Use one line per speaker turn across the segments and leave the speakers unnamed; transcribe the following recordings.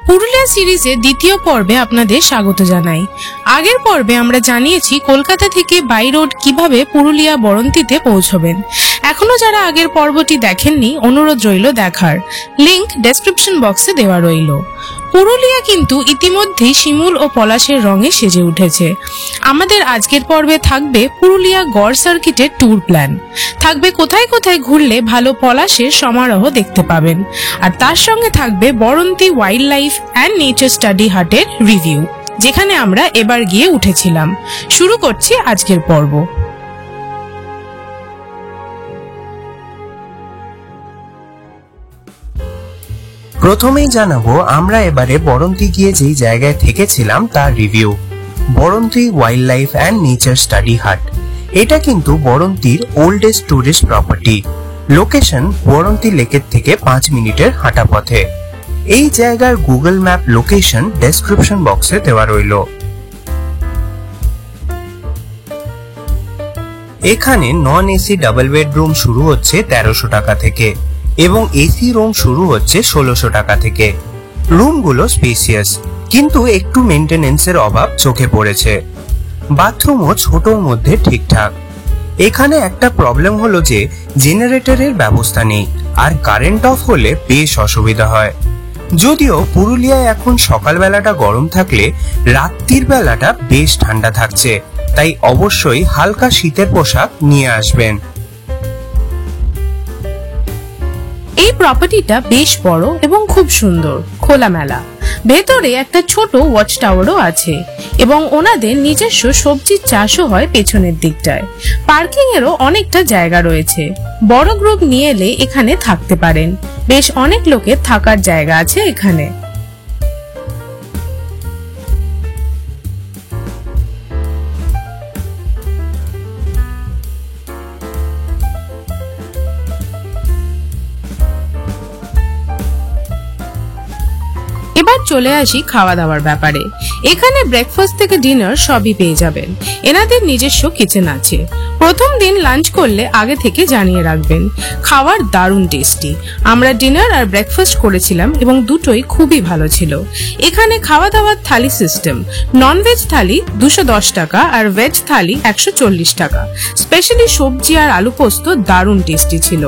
পুরুলিয়া সিরিজে দ্বিতীয় পর্বে আপনাদের স্বাগত জানাই। আগের পর্বে আমরা জানিয়েছি কলকাতা থেকে বাই রোড কিভাবে পুরুলিয়া বরন্তিতে পৌঁছবেন। এখনো যারা আগের পর্বটি দেখেননি অনুরোধ রইল দেখার, লিংক ডেসক্রিপশন বক্সে দেওয়া রইল। পুরুলিয়া কিন্তু ইতিমধ্যেই শিমুল ও পলাশের রঙে সেজে উঠেছে। আমাদের আজকের পর্বে থাকবে পুরুলিয়া গড় সার্কিটের ট্যুর প্ল্যান, থাকবে কোথায় কোথায় ঘুরলে ভালো পলাশের সমারোহ দেখতে পাবেন, আর তার সঙ্গে থাকবে Baranti wild life and nature study হাটের রিভিউ, যেখানে আমরা এবার গিয়ে উঠেছিলাম। শুরু করছি আজকের পর্ব।
প্রথমেই জানাবো আমরা এবারে বরন্তি গিয়ে যেই জায়গায় থেকেছিলাম তার review. Baranti wild life and nature study hut, এটা কিন্তু বরন্তির oldest tourist property. Location Baranti লেকের থেকে 5 মিনিটের হাঁটা পথে। এই জায়গার গুগল ম্যাপ লোকেশন ডেসক্রিপশন বক্সে দেওয়া রইল। এখানে নন এসি ডাবল বেডরুম শুরু হচ্ছে 1300 টাকা থেকে এবং এসি রুম শুরু হচ্ছে 1600 টাকা থেকে। রুমগুলো স্পেসিয়াস, কিন্তু একটু মেইনটেনেন্সের অভাব চোখে পড়েছে। বাথরুমও ছোটর মধ্যে ঠিকঠাক। এখানে একটা প্রবলেম হলো যে জেনারেটরের ব্যবস্থা নেই, আর কারেন্ট অফ হলে বেশ অসুবিধা হয়। যদিও পুরুলিয়ায় এখন সকালবেলাটা গরম থাকলে রাত্রির বেলাটা বেশ ঠান্ডা থাকছে, তাই অবশ্যই হালকা শীতের পোশাক নিয়ে আসবেন।
এই প্রপার্টিটা বেশ বড় এবং খুব সুন্দর, খোলামেলা। ভেতরে একটা ছোট ওয়াচ টাওয়ারও আছে এবং ওনাদের নিজস্ব সবজির চাষও হয় পেছনের দিকটায়। পার্কিং এরও অনেকটা জায়গা রয়েছে। বড় গ্রুপ নিয়ে এলে এখানে থাকতে পারেন। বেশ অনেক লোকের থাকার জায়গা আছে এখানে। এবার চলে আসি খাওয়া দাওয়ার ব্যাপারে। এখানে ব্রেকফাস্ট থেকে ডিনার সবই পেয়ে যাবেন। এনাদের নিজস্ব কিচেন আছে। প্রথম দিন লাঞ্চ করলে আগে থেকে জানিয়ে রাখবেন। খাবার দারুণ টেস্টি। আমরা ডিনার আর ব্রেকফাস্ট করেছিলাম এবং দুটোই খুবই ভালো ছিল। এখানে খাওয়া দাওয়ার থালি সিস্টেম। ননভেজ থালি 210 টাকা আর ভেজ থালি 140 টাকা। স্পেশালি সবজি আর আলু পোস্ত দারুণ টেস্টি ছিল।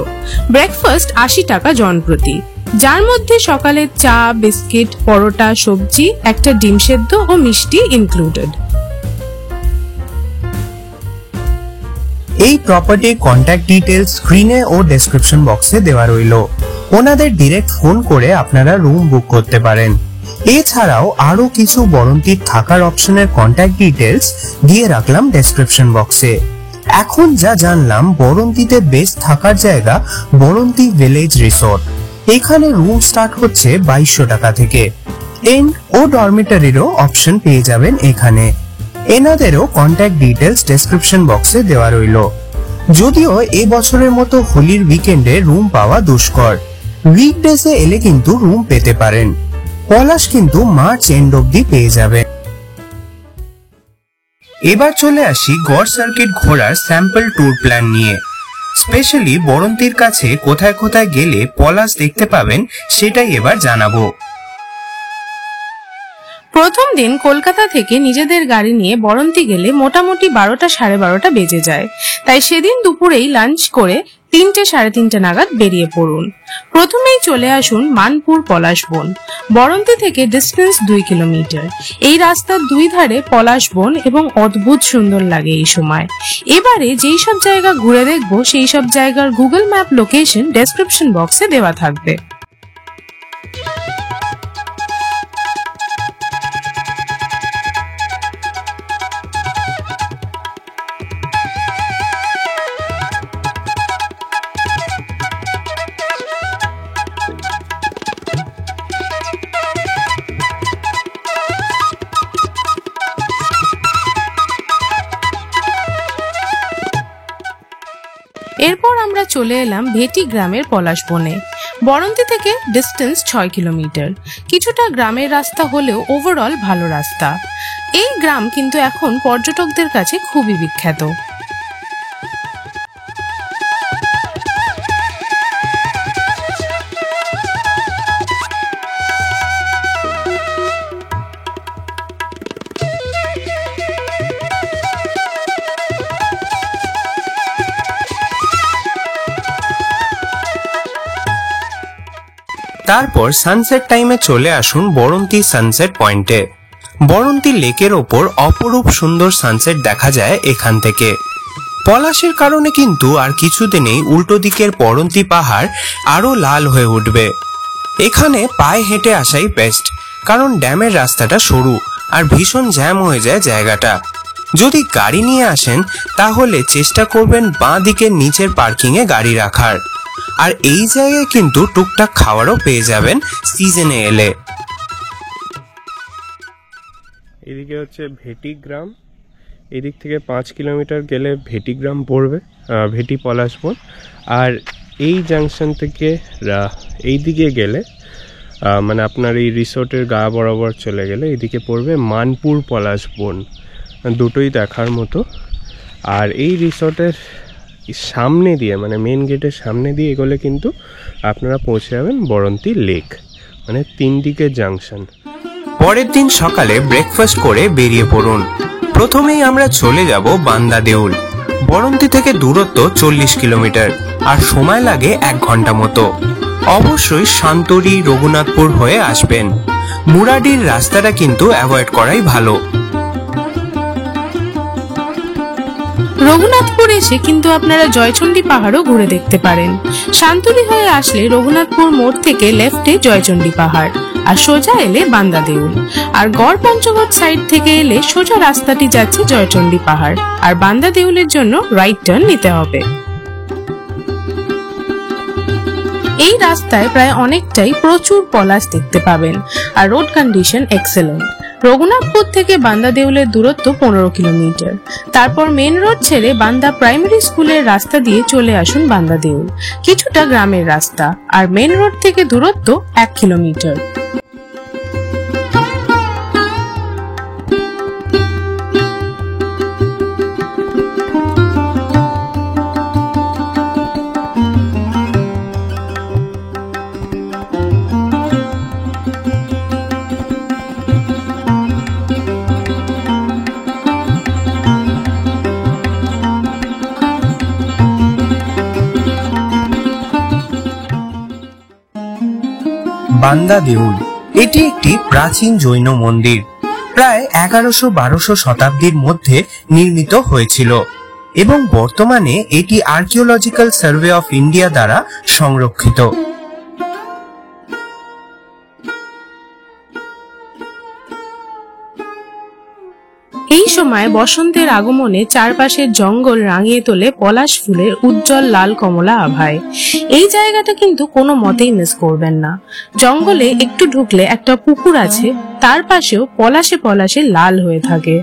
ব্রেকফাস্ট 80 টাকা জনপ্রতি, যার মধ্যে সকালে চা, বিস্কিট, পরোটা, সবজি, একটা ডিম সেদ্ধ ও মিষ্টি ইনক্লুডেড।
এই প্রপার্টির কন্ট্যাক্ট ডিটেইলস স্ক্রিনে ও ডেসক্রিপশন বক্সে দেওয়া রইল। ওনাদের ডিরেক্ট ফোন করে আপনারা রুম বুক করতে পারেন। এছাড়াও আরো কিছু বরন্তির থাকার অপশনের কন্ট্যাক্ট ডিটেইলস দিয়ে রাখলাম ডেসক্রিপশন বক্সে। এখন যা জানলাম, বরন্তিতে বেস্ট থাকার জায়গা বরন্তি ভিলেজ রিসোর্ট। এখানে রুম স্টার্ট হচ্ছে 2200 টাকা থেকে। টেন্ট ও ডরমিটরিরও অপশন পেয়ে যাবেন এখানে। এনাদেরও কন্ট্যাক্ট ডিটেইলস ডেসক্রিপশন বক্সে দেওয়া রইল। যদিও এই বছরের মতো হোলির উইকেন্ডে রুম পাওয়া দুষ্কর। উইকডেজে এলে কিন্তু রুম পেতে পারেন। পলাশ কিন্তু মার্চ এন্ড অব্দি পেয়ে যাবেন। এবার চলে আসি গড় সার্কিট ঘোরার স্যাম্পল ট্যুর প্ল্যান নিয়ে। স্পেশালি বরন্তির কাছে কোথায় কোথায় গেলে পলাশ দেখতে পাবেন সেটাই এবার জানাবো।
প্রথম দিন কলকাতা থেকে নিজেদের গাড়ি নিয়ে বরন্তি গেলে মোটামুটি 12টা সাড়ে 12টা বেজে যায়। তাই সেদিন দুপুরেই লাঞ্চ করে 3টে সাড়ে 3টে নাগাদ বেরিয়ে পড়ুন। প্রথমেই চলে আসুন মানপুর পলাশ বন। বরন্তি থেকে ডিস্টেন্স 2 কিলোমিটার। এই রাস্তার দুই ধারে পলাশ বন এবং অদ্ভুত সুন্দর লাগে এই সময়। এবারে যেই সব জায়গা ঘুরে দেখবো সেই সব জায়গার গুগল ম্যাপ লোকেশন ডেসক্রিপশন বক্সে দেওয়া থাকবে। এরপর আমরা চলে এলাম ভেটি গ্রামের পলাশ বনে। বরন্তি থেকে ডিস্টেন্স 6 কিলোমিটার। কিছুটা গ্রামের রাস্তা হলেও ওভারঅল ভালো রাস্তা। এই গ্রাম কিন্তু এখন পর্যটকদের কাছে খুবই বিখ্যাত।
তারপর সানসেট টাইমে চলে আসুন বরন্তী সানসেট পয়েন্টে। বরন্তী লেকের ওপর অপরূপ সুন্দর সানসেট দেখা যায় এখান থেকে। পলাশের কারণে কিন্তু আর কিছুদিনেই উল্টো দিকের বরন্তী পাহাড় আরো লাল হয়ে উঠবে। এখানে পায়ে হেঁটে আসাই বেস্ট, কারণ ড্যামের রাস্তাটা সরু আর ভীষণ জ্যাম হয়ে যায় জায়গাটা। যদি গাড়ি নিয়ে আসেন তাহলে চেষ্টা করবেন বাঁ দিকের নিচের পার্কিংয়ে গাড়ি রাখার। আর এই জায়গায় কিন্তু টুকটাক খাবারও পেয়ে যাবেন সিজনে এলে।
এদিকে হচ্ছে ভেটি গ্রাম, এদিক থেকে 5 কিলোমিটার গেলে ভেটি গ্রাম পড়বে, ভেটি পলাশবন। আর এই জাংশন থেকে এই দিকে গেলে মানে আপনার এই রিসোর্টের গা বরাবর চলে গেলে এদিকে পড়বে মানপুর পলাশবন, দুটোই দেখার মতো। আর এই রিসোর্টের সামনে দিয়ে মানে মেন গেটের সামনে দিয়ে এগোলে কিন্তু আপনারা পৌঁছে যাবেন বরন্তী লেক, মানে 3 দিকে জাংশন।
পরের দিন সকালে ব্রেকফাস্ট করে বেরিয়ে পড়ুন। প্রথমেই আমরা চলে যাব বান্দা দেউল। বরন্তী থেকে দূরত্ব 40 কিলোমিটার আর সময় লাগে 1 ঘন্টা মতো। অবশ্যই শান্তরি রঘুনাথপুর হয়ে আসবেন। মুরাডির রাস্তাটা কিন্তু অ্যাভয়েড করাই ভালো।
রঘুনাথপুর এসে কিন্তু আপনারা জয়চণ্ডী পাহাড়ও ঘুরে দেখতে পারেন। শান্তরি হয়ে আসলে রঘুনাথপুর মোড় থেকে লেফটে জয়চণ্ডী পাহাড়, আর সোজা এলে বান্দা দেউল। আর গড় পঞ্চকোট সাইড থেকে এলে সোজা রাস্তাটি যাচ্ছে জয়চণ্ডী পাহাড়, আর বান্দা দেউলের জন্য রাইট টার্ন নিতে হবে। এই রাস্তায় প্রায় অনেকটাই প্রচুর পলাশ দেখতে পাবেন, আর রোড কন্ডিশন এক্সেলেন্ট। রঘুনাথপুর থেকে বান্দা দেউলের দূরত্ব 15 কিলোমিটার। তারপর মেন রোড ছেড়ে বান্দা প্রাইমারি স্কুলের রাস্তা দিয়ে চলে আসুন বান্দা দেউল, কিছুটা গ্রামের রাস্তা, আর মেন রোড থেকে দূরত্ব 1 কিলোমিটার।
বান্দা দেউল এটি একটি প্রাচীন জৈন মন্দির, প্রায় 1100-1200 শতাব্দীর মধ্যে নির্মিত হয়েছিল এবং বর্তমানে এটি আর্কিওলজিক্যাল সার্ভে অফ ইন্ডিয়া দ্বারা সংরক্ষিত।
এই সময় বসন্তের আগমনে চারপাশের জঙ্গল রাঙিয়ে তোলে পলাশ ফুলের উজ্জ্বল লাল কমলা আভায়। এই জায়গাটা কিন্তু কোনো মতেই মিস করবেন না। জঙ্গলে একটু ঢুকলে একটা পুকুর আছে, তার পাশেও পলাশে পলাশে লাল হয়ে থাকে।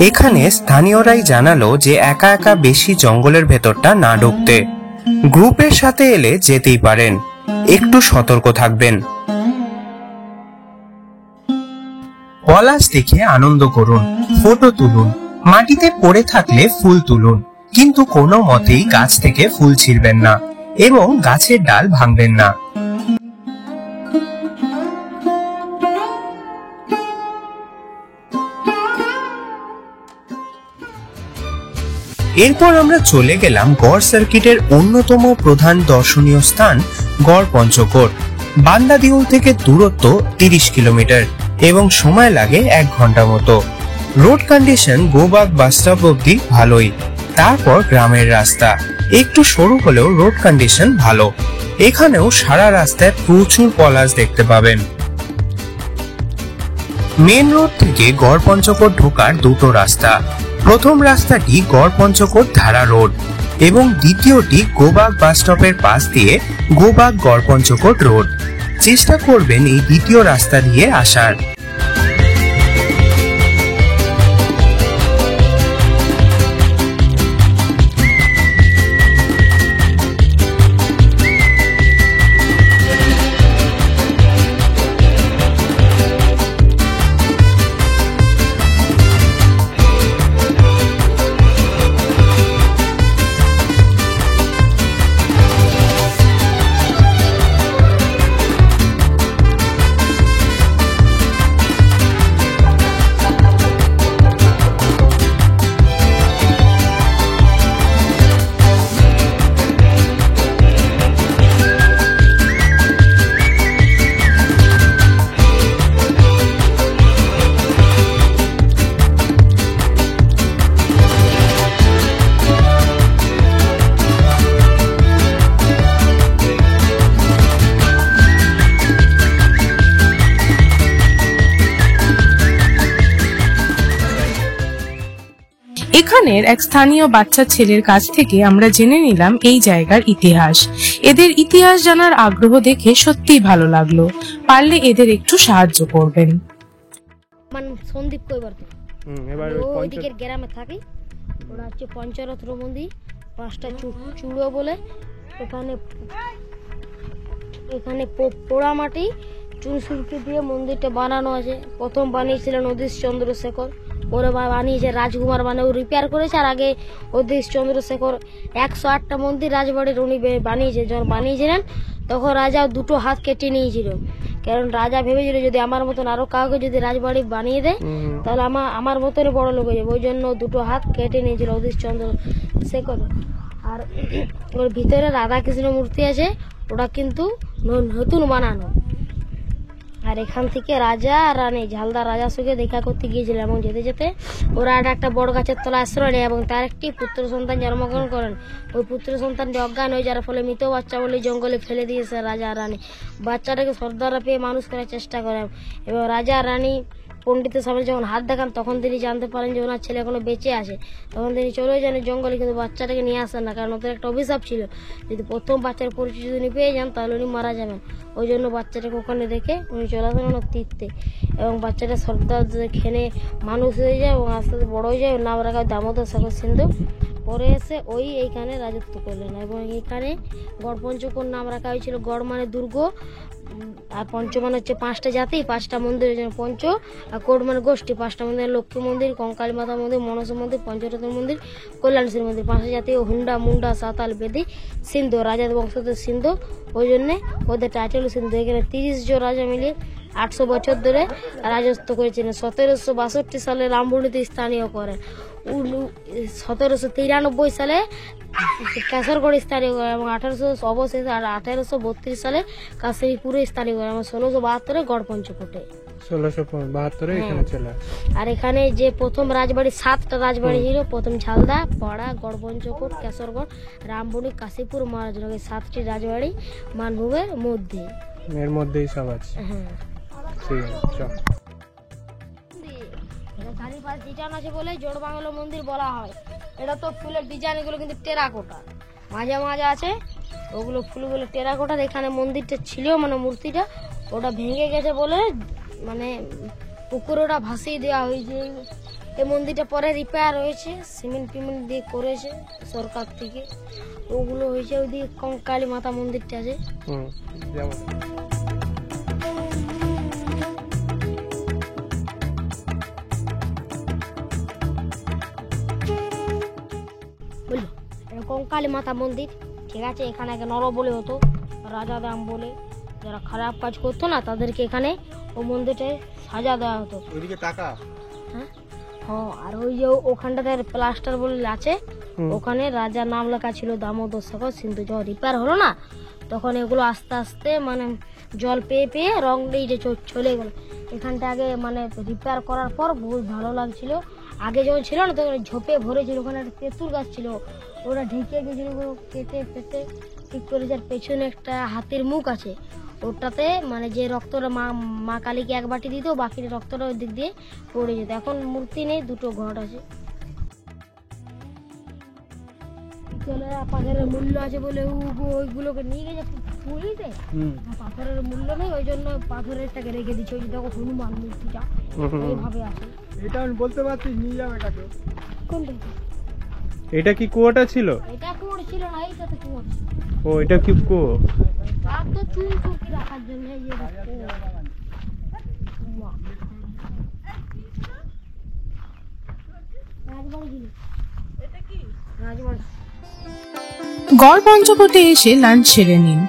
এখানে স্থানীয়রাই জানালো যে একা একা বেশি জঙ্গলের ভেতরটা না ঢুকতে, গ্রুপের সাথে এলে যেতেই পারেন, একটু সতর্ক থাকবেন। পলাশ দেখে আনন্দ করুন, ফটো তুলুন, মাটিতে পড়ে থাকলে ফুল তুলুন, কিন্তু কোনো মতেই গাছ থেকে ফুল ছিঁড়বেন না এবং গাছের ডাল ভাঙবেন না। এরপর আমরা চলে গেলাম গড় সার্কিটের অন্যতম প্রধান দর্শনীয় স্থান গড় পঞ্চকোট। বান্দা দেউল থেকে দূরত্ব 30 কিলোমিটার এবং সময় লাগে 1 ঘন্টা মতো। রোড কন্ডিশন গোবাগ বাস স্টপ অব্দি ভালোই, তারপর গ্রামের রাস্তা একটু সরু হলেও রোড কন্ডিশন ভালো। এখানেও সারা রাস্তায় প্রচুর পলাশ দেখতে পাবেন। মেন রোড থেকে গড় পঞ্চকোট ঢোকার দুটো রাস্তা। প্রথম রাস্তাটি গড় পঞ্চকোট ধারা রোড এবং দ্বিতীয়টি গোবাগ বাস স্টপের পাশ দিয়ে গোবাগ গড় পঞ্চকোট রোড। চেষ্টা করবেন এই দ্বিতীয় রাস্তা দিয়ে আসার।
এখানের এক স্থানীয় বাচ্চা ছেলের কাছ থেকে আমরা জেনে নিলাম এই জায়গার ইতিহাস। এদের ইতিহাস জানার আগ্রহ দেখে সত্যিই ভালো লাগলো। পারলে এদের একটু সাহায্য করবেন।
সন্দীপ কইবার
এবার
ওইদিকের গ্রামে থাকি। ওরা হচ্ছে পঞ্চরত্ন মন্দির, 5টা চূড়ো বলে। এখানে পোড়া মাটি চুন সুরকি দিয়ে মন্দিরটা বানানো আছে। প্রথম বানিয়েছিলেন অধীশ চন্দ্রশেখর, ওরা বানিয়েছে রাজকুমার, মানে ও রিপেয়ার করেছে। আর আগে অধীশ চন্দ্রশেখর 108টা মন্দির রাজবাড়ির উনি বানিয়েছে। যখন বানিয়েছিলেন তখন রাজা 2টো হাত কেটে নিয়েছিল, কারণ রাজা ভেবেছিল যদি আমার মতন আরো কাউকে যদি রাজবাড়ি বানিয়ে দেয় তাহলে আমার মতনই বড় লোক হয়ে যাবে। ওই জন্য 2টো হাত কেটে নিয়েছিল অধীশ চন্দ্রশেখর। আর ওর ভিতরে রাধাকৃষ্ণ মূর্তি আছে, ওটা কিন্তু নতুন বানানো। আর এখান থেকে রাজা আর রানী ঝালদা রাজার সঙ্গে দেখা করতে গিয়েছিল, এবং যেতে যেতে ওরা একটা বড় গাছের তলায় আশ্রয় নেয় এবং তার একটি পুত্র সন্তান জন্মগ্রহণ করেন। ওই পুত্র সন্তানটি অজ্ঞান হয়ে যার ফলে মৃত বাচ্চা বলে জঙ্গলে ফেলে দিয়েছে রাজা আর রানী। বাচ্চাটাকে সর্দাররা পেয়ে মানুষ করার চেষ্টা করেন, এবং রাজা আর রানী পণ্ডিতের সামনে যখন হাত দেখান তখন তিনি জানতে পারেন যে ওনার ছেলে এখনো বেঁচে আছে। তখন তিনি চলে যান জঙ্গলে, কিন্তু বাচ্চাটাকে নিয়ে আসেন না, কারণ ওদের একটা অভিশাপ ছিল যদি প্রথম বাচ্চার পরিচয় যদি উনি পেয়ে যান তাহলে উনি মারা যাবেন। ওই জন্য বাচ্চাটাকে ওখানে রেখে উনি চলে আসেন ওনার তীর্থে, এবং বাচ্চাটা সর্দার খেনে মানুষ হয়ে যায় এবং আস্তে আস্তে বড় হয়ে যায়। ওর নাম রাখা হয় দামোদর শেখর সিন্ধু। পরে এসে ওই এইখানে রাজত্ব করলেন, এবং এইখানে গড় পঞ্চকোট নাম রাখা হয়েছিল। গড় মানে দুর্গ, আর পঞ্চ মানে হচ্ছে 5টা জাতি, 5টা মন্দির পঞ্চ, আর কোট মানে গোষ্ঠী। 5টা মন্দির লক্ষ্মী মন্দির, কঙ্কালী মাতা মন্দির, মনসা মন্দির, পঞ্চরত্ন মন্দির, কল্যাণেশ্বর মন্দির। 5টা জাতি হুন্ডা, মুন্ডা, সাঁওতাল, বেদি, সিন্ধু, রাজাদের বংশধর সিন্ধু। ওই জন্যে ওদের টাইটেল সিন্ধু। এখানে 30 জন রাজা মিলিয়ে 800 বছর ধরে রাজত্ব করেছিলেন। 1762 সালে রামবুনিতে স্থানীয় করেন। 1793 সালে কেশরগড় স্থানীয় করে, এবং 1832 সালে কাশীপুরে স্থানীয় করে, এবং 1672 গড় পঞ্চকোটে।
1672 এখানে চলে।
আর এখানে যে প্রথম রাজবাড়ি 7টা রাজবাড়ি ছিল, প্রথম ঝালদা, পাড়া, গড় পঞ্চকোট, কেশরগড়, রামবনি, কাশীপুর, মহারাজনগর। 7টি রাজবাড়ি মানভূমের মধ্যে,
এর মধ্যেই সব আছে।
হ্যাঁ
ঠিক আছে, চল।
চারিপাশ ডিজাইন আছে বলে জোড় বাংলো মন্দির বলা হয়। এটা তো ফুলের ডিজাইন, এগুলো কিন্তু টেরাকোটা। মাঝে মাঝে আছে ওগুলো ফুলগুলো টেরাকোটার। এখানে মন্দিরটা ছিল, মানে মূর্তিটা ওটা ভেঙে গেছে বলে মানে পুকুরে ওটা ভাসিয়ে দেওয়া হয়েছে। এই মন্দিরটা পরে রিপেয়ার হয়েছে, সিমেন্ট টিমেন্ট দিয়ে করেছে সরকার থেকে। ওগুলো হয়েছে ওইদিকে কঙ্কালী মাতা মন্দিরটা আছে। কঙ্কালী মাতা মন্দির, ঠিক আছে। এখানে নর বলে হতো, রাজা দাম বলে যারা খারাপ কাজ করতো না তাদেরকে এখানে ও মন্দিরটায় সাজা দেওয়া হতো।
ওইদিকে টাকা,
হ্যাঁ, আর ওই যে ওখানটাতে প্লাস্টার বলে আছে, ওখানে রাজার নাম লেখা ছিল দামোদর শেখর সিন্ধু। যখন রিপেয়ার হলো না তখন এগুলো আস্তে আস্তে মানে জল পেয়ে পেয়ে রং দিয়ে যে চলে গেল। এখানটা আগে মানে রিপেয়ার করার পর বহুত ভালো লাগছিল। আগে যখন ছিল না তখন ঝোপে ভরেছিল, ওখানে একটা তেঁতুল গাছ ছিল, ওরা ঢেকে গেছিল কেটে পেটে ঠিক করে। যার পেছনে একটা হাতির মুখ আছে, ওটাতে মানে যে রক্তটা মা কালীকে এক বাটি দিত, বাকি রক্তটা ওই দিক দিয়ে পড়ে যেত। এখন মূর্তি নেই, 2টো ঘট আছে। পাথরের মূল্য আছে বলে ওইগুলোকে নিয়ে গেছে পুরীতে, পাথরের মূল্য নেই, ওই জন্য পাথরেরটাকে রেখে দিচ্ছে। ওই যে দেখো হনুমান মূর্তিটা এইভাবে আছে।
এটা আমি বলতে পারছি, নিয়ে যাও এটাকে।
কোনটা?
এটা কি কুয়োটা ছিল?
এটা কুয়ো ছিল না, এইটা তো কুয়ো।
ও, এটা কি কুয়ো?
আর তো চুল চুকি রাখার জন্য এই যে কুয়ো। রাজবাড়ি ছিল এটা, কি রাজবাড়ি।
গড় পঞ্চকোটে এসে লাঞ্চ সেরে নিন।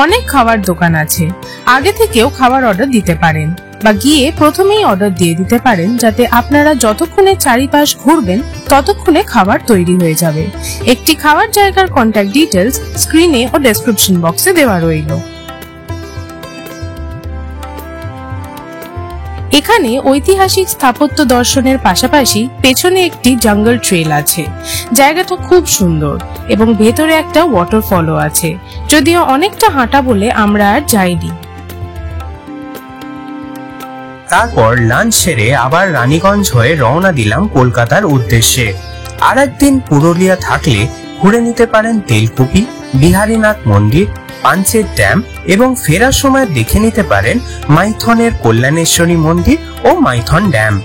অনেক খাবার দোকান আছে, আগে থেকেও খাবার অর্ডার দিতে পারেন, বা গিয়ে প্রথমেই অর্ডার দিয়ে দিতে পারেন, যাতে আপনারা যতক্ষণে চারিপাশ ঘুরবেন ততক্ষণে খাবার তৈরি হয়ে যাবে। একটি খাওয়ার জায়গার কন্ট্যাক্ট ডিটেলস স্ক্রিনে ও ডেসক্রিপশন বক্সে দেওয়া রইল। এখানে ঐতিহাসিক স্থাপত্য দর্শনের পাশাপাশি পেছনে একটি জঙ্গল ট্রেল আছে। জায়গাটা খুব সুন্দর এবং ভেতরে একটা ওয়াটারফলও আছে, যদিও অনেকটা হাঁটা বলে আমরা আর যাইনি।
তারপর লাঞ্চ সেরে আবার রানীগঞ্জ হয়ে রওনা দিলাম কলকাতার উদ্দেশ্যে। আর একদিন পুরুলিয়া থাকলে ঘুরে নিতে পারেন তেলকুপি, বিহারীনাথ মন্দির, পাঞ্চের ড্যাম এবং ফেরার সময় দেখে নিতে পারেন মাইথনের কল্যাণেশ্বরী মন্দির ও মাইথন ড্যাম।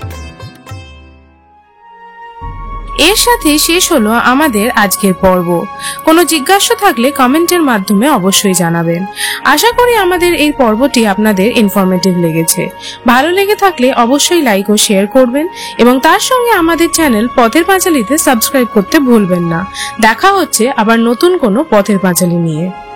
এর সাথে শেষ হলো আমাদের আজকের পর্ব। কোনো জিজ্ঞাসা থাকলে কমেন্টের মাধ্যমে অবশ্যই জানাবেন। আশা করি আমাদের এই পর্বটি আপনাদের ইনফরমেটিভ লেগেছে। ভালো লেগে থাকলে অবশ্যই লাইক ও শেয়ার করবেন এবং তার সঙ্গে আমাদের চ্যানেল পথের পাঁচালীতে সাবস্ক্রাইব করতে ভুলবেন না। দেখা হচ্ছে আবার নতুন কোনো পথের পাঁচালী নিয়ে।